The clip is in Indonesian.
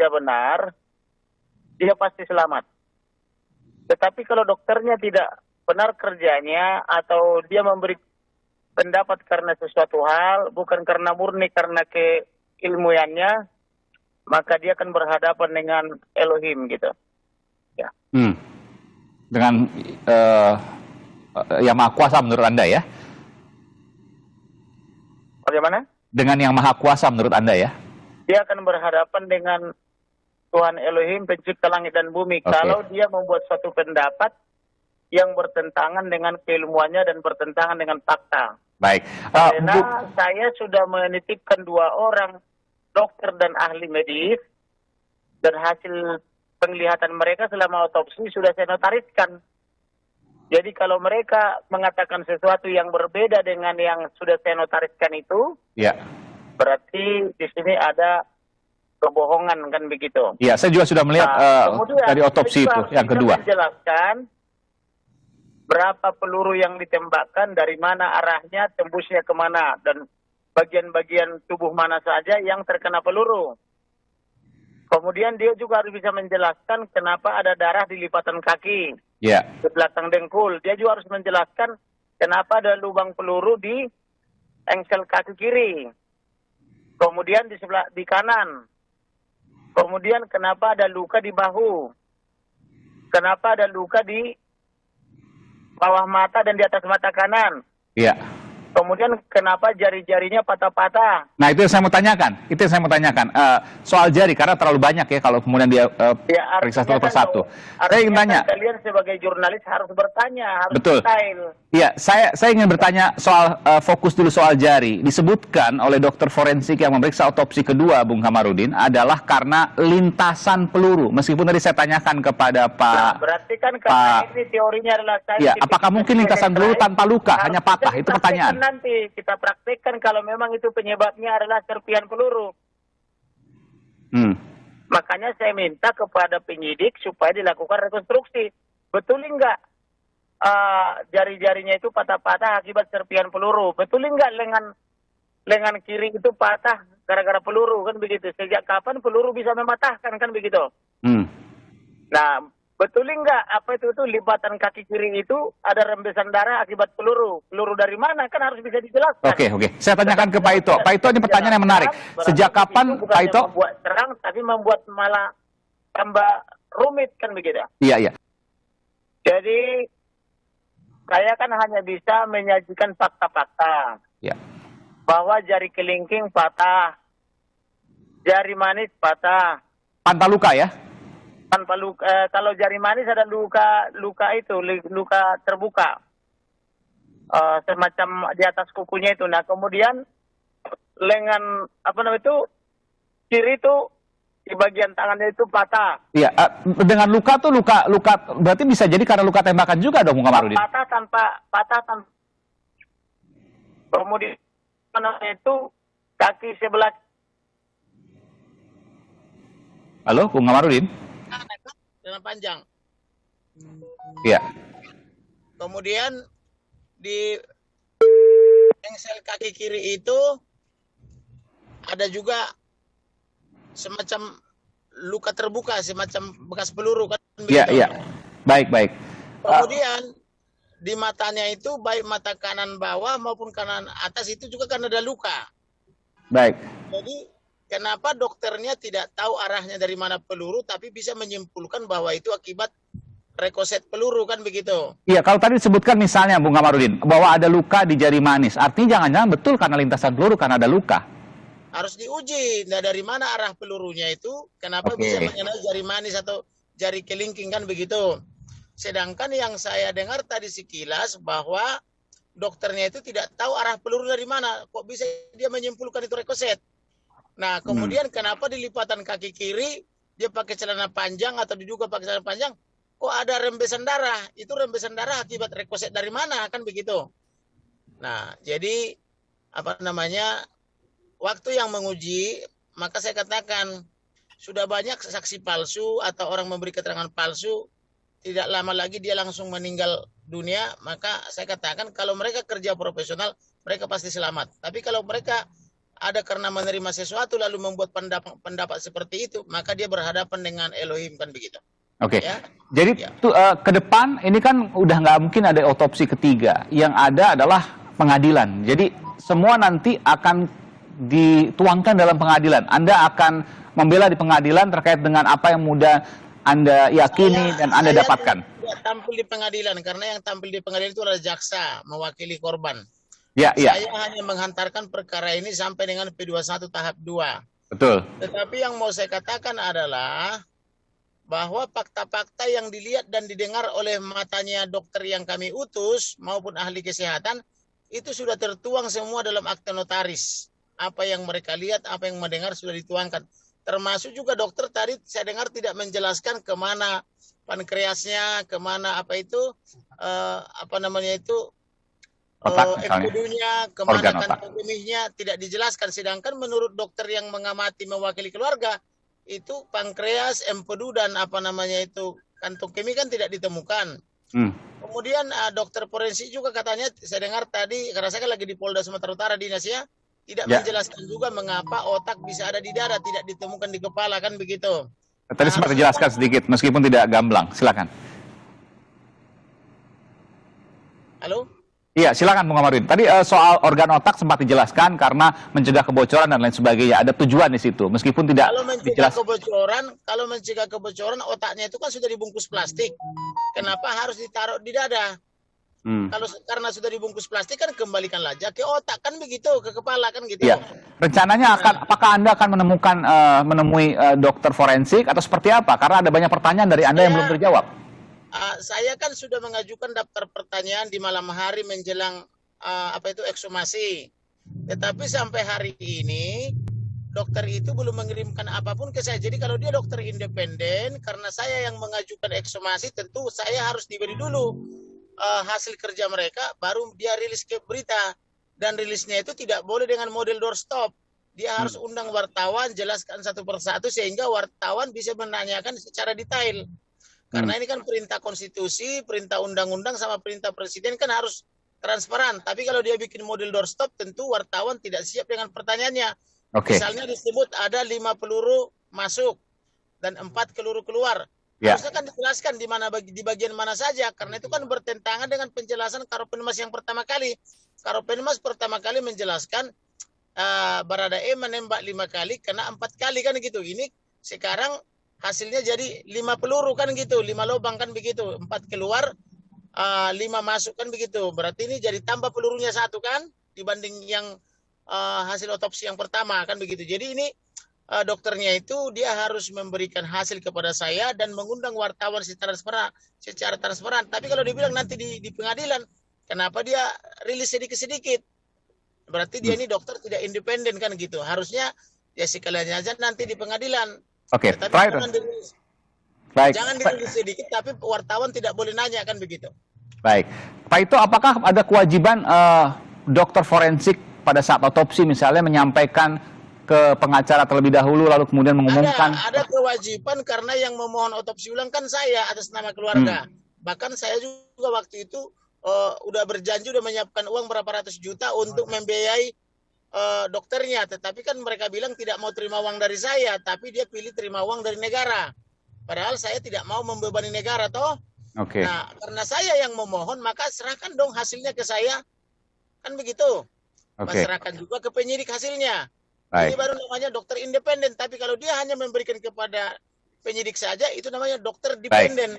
tidak benar, dia pasti selamat. Tetapi kalau dokternya tidak benar kerjanya atau dia memberi pendapat karena sesuatu hal, bukan karena murni karena keilmuannya, maka dia akan berhadapan dengan Elohim gitu. Ya. Dengan yang maha kuasa menurut Anda ya? Bagaimana? Dengan yang maha kuasa menurut Anda ya? Dia akan berhadapan dengan Tuhan Elohim pencipta langit dan bumi. Okay. Kalau dia membuat suatu pendapat yang bertentangan dengan keilmuannya dan bertentangan dengan fakta. Baik. Karena saya sudah menitipkan 2 orang dokter dan ahli medis, dan hasil penglihatan mereka selama otopsi sudah saya notariskan. Jadi kalau mereka mengatakan sesuatu yang berbeda dengan yang sudah saya notariskan itu, ya, berarti di sini ada kebohongan, kan begitu. Iya, saya juga sudah melihat dari otopsi itu yang kedua. Menjelaskan berapa peluru yang ditembakkan, dari mana arahnya, tembusnya kemana, dan bagian-bagian tubuh mana saja yang terkena peluru. Kemudian dia juga harus bisa menjelaskan kenapa ada darah di lipatan kaki, di belakang dengkul. Dia juga harus menjelaskan kenapa ada lubang peluru di engsel kaki kiri. Kemudian di kanan. Kemudian kenapa ada luka di bahu? Kenapa ada luka di bawah mata dan di atas mata kanan? Iya. Kemudian kenapa jari-jarinya patah-patah? Nah, itu yang saya mau tanyakan. Soal jari, karena terlalu banyak ya kalau kemudian dia periksa satu persatu. Saya ingin tanya. Kalian sebagai jurnalis harus bertanya, harus betul. detail. Iya, saya ingin bertanya soal fokus dulu soal jari. Disebutkan oleh dokter forensik yang memeriksa otopsi kedua, Bung Kamarudin, adalah karena lintasan peluru. Meskipun tadi saya tanyakan kepada Pak. Nah, berarti kan karena ini teorinya adalah ya, apakah mungkin lintasan peluru tanpa luka, hanya patah? Itu pertanyaan. Nanti kita praktekkan kalau memang itu penyebabnya adalah serpihan peluru. Makanya saya minta kepada penyidik supaya dilakukan rekonstruksi. Betul enggak jari-jarinya itu patah-patah akibat serpihan peluru? Betul enggak lengan kiri itu patah gara-gara peluru, kan begitu? Sejak kapan peluru bisa mematahkan, kan begitu? Nah, betul enggak apa itu lipatan kaki kiri itu ada rembesan darah akibat peluru? Peluru dari mana? Kan harus bisa dijelaskan. Oke. Saya tanyakan ke Pak Ito. Pak Ito, ini pertanyaan yang menarik. Sejak kapan Pak Ito membuat terang, tapi membuat malah tambah rumit, kan begitu? Iya. Jadi saya kan hanya bisa menyajikan fakta-fakta. Iya. Bahwa jari kelingking patah, jari manis patah. Tanpa luka ya? Tanpa luka. Kalau jari manis ada luka terbuka, semacam di atas kukunya itu. Nah, kemudian lengan kiri itu di bagian tangannya itu patah. Iya, dengan luka berarti bisa jadi karena luka tembakan juga dong, Bung Kamarudin. Patah tanpa. Kemudian itu kaki sebelah. Halo, Bung Kamarudin. Dengan panjang. Iya. Kemudian di engsel kaki kiri itu ada juga semacam luka terbuka, semacam bekas peluru, kan? Iya. Baik. Kemudian di matanya itu baik mata kanan bawah maupun kanan atas itu juga kan ada luka. Baik. Jadi kenapa dokternya tidak tahu arahnya dari mana peluru, tapi bisa menyimpulkan bahwa itu akibat rekoset peluru, kan begitu? Iya, kalau tadi disebutkan misalnya, Bung Kamarudin, bahwa ada luka di jari manis, artinya jangan-jangan betul karena lintasan peluru, karena ada luka. Harus diuji, nah dari mana arah pelurunya itu, kenapa bisa mengenai jari manis atau jari kelingking, kan begitu? Sedangkan yang saya dengar tadi sekilas bahwa dokternya itu tidak tahu arah peluru dari mana, kok bisa dia menyimpulkan itu rekoset? Nah, kemudian kenapa di lipatan kaki kiri dia pakai celana panjang atau diduga pakai celana panjang, kok ada rembesan darah? Itu rembesan darah akibat rekoset dari mana, kan begitu? Nah, jadi waktu yang menguji, maka saya katakan sudah banyak saksi palsu atau orang memberi keterangan palsu, tidak lama lagi dia langsung meninggal dunia. Maka saya katakan kalau mereka kerja profesional, mereka pasti selamat. Tapi kalau mereka ada karena menerima sesuatu lalu membuat pendapat seperti itu, maka dia berhadapan dengan Elohim, kan begitu. Oke, Ya. jadi Ya. ke depan ini kan udah nggak mungkin ada otopsi ketiga. Yang ada adalah pengadilan. Jadi semua nanti akan dituangkan dalam pengadilan. Anda akan membela di pengadilan terkait dengan apa yang mudah Anda yakini dan Anda dapatkan. Tidak tampil di pengadilan karena yang tampil di pengadilan itu adalah jaksa mewakili korban. Ya, ya. Saya hanya menghantarkan perkara ini sampai dengan P21 tahap 2. Betul. Tetapi yang mau saya katakan adalah bahwa fakta-fakta yang dilihat dan didengar oleh matanya dokter yang kami utus maupun ahli kesehatan itu sudah tertuang semua dalam akte notaris. Apa yang mereka lihat, apa yang mendengar sudah dituangkan. Termasuk juga dokter tadi saya dengar tidak menjelaskan kemana pankreasnya, kemana empedunya, kemana kantong kemihnya tidak dijelaskan. Sedangkan menurut dokter yang mengamati mewakili keluarga itu pankreas, empedu dan kantong kemih kan tidak ditemukan. Kemudian dokter forensik juga katanya saya dengar tadi karena saya kan lagi di Polda Sumatera Utara dinas ya, tidak menjelaskan juga mengapa otak bisa ada di dada, tidak ditemukan di kepala, kan begitu. Tadi sempat dijelaskan sedikit meskipun tidak gamblang. Silakan. Halo? Iya, silakan Bung Kamarudin. Tadi soal organ otak sempat dijelaskan karena mencegah kebocoran dan lain sebagainya. Ada tujuan di situ, meskipun tidak Kalau mencegah kebocoran, otaknya itu kan sudah dibungkus plastik. Kenapa harus ditaruh di dada? Karena sudah dibungkus plastik kan kembalikan aja ke otak, kan begitu, ke kepala, kan gitu. Iya. Rencananya apakah Anda akan menemui dokter forensik atau seperti apa? Karena ada banyak pertanyaan dari Anda yang belum terjawab. Saya kan sudah mengajukan daftar pertanyaan di malam hari menjelang ekshumasi. Tetapi sampai hari ini dokter itu belum mengirimkan apapun ke saya. Jadi kalau dia dokter independen, karena saya yang mengajukan ekshumasi, tentu saya harus diberi dulu hasil kerja mereka, baru dia rilis ke berita. Dan rilisnya itu tidak boleh dengan model doorstop. Dia harus undang wartawan, jelaskan satu persatu sehingga wartawan bisa menanyakan secara detail. Karena ini kan perintah konstitusi, perintah undang-undang sama perintah presiden kan harus transparan. Tapi kalau dia bikin model doorstop, tentu wartawan tidak siap dengan pertanyaannya. Misalnya disebut ada 5 peluru masuk dan 4 peluru keluar. Harusnya kan dijelaskan di bagian mana saja. Karena itu kan bertentangan dengan penjelasan Karopenmas yang pertama kali. Karopenmas pertama kali menjelaskan Baradae menembak 5 kali, kena 4 kali kan gitu. Ini sekarang hasilnya jadi 5 peluru kan gitu, 5 lubang kan begitu, 4 keluar, 5 masuk kan begitu. Berarti ini jadi tambah pelurunya 1 kan dibanding yang hasil otopsi yang pertama kan begitu. Jadi ini dokternya itu dia harus memberikan hasil kepada saya dan mengundang wartawan secara transparan. Tapi kalau dibilang nanti di pengadilan, kenapa dia rilis sedikit-sedikit? Berarti dia ini dokter tidak independen kan gitu. Harusnya ya sekalian aja nanti di pengadilan. Terakhir. Jangan dirilis sedikit, tapi wartawan tidak boleh nanya kan begitu. Baik, Pak Ito, apakah ada kewajiban dokter forensik pada saat otopsi misalnya menyampaikan ke pengacara terlebih dahulu lalu kemudian mengumumkan? Ada kewajiban karena yang memohon otopsi ulang kan saya atas nama keluarga. Bahkan saya juga waktu itu udah berjanji udah menyiapkan uang berapa ratus juta untuk membiayai dokternya, tetapi kan mereka bilang tidak mau terima uang dari saya, tapi dia pilih terima uang dari negara. Padahal saya tidak mau membebani negara toh. Nah, karena saya yang memohon, maka serahkan dong hasilnya ke saya. Kan begitu. Serahkan juga ke penyidik hasilnya. Ini baru namanya dokter independen, tapi kalau dia hanya memberikan kepada penyidik saja, itu namanya dokter dependen.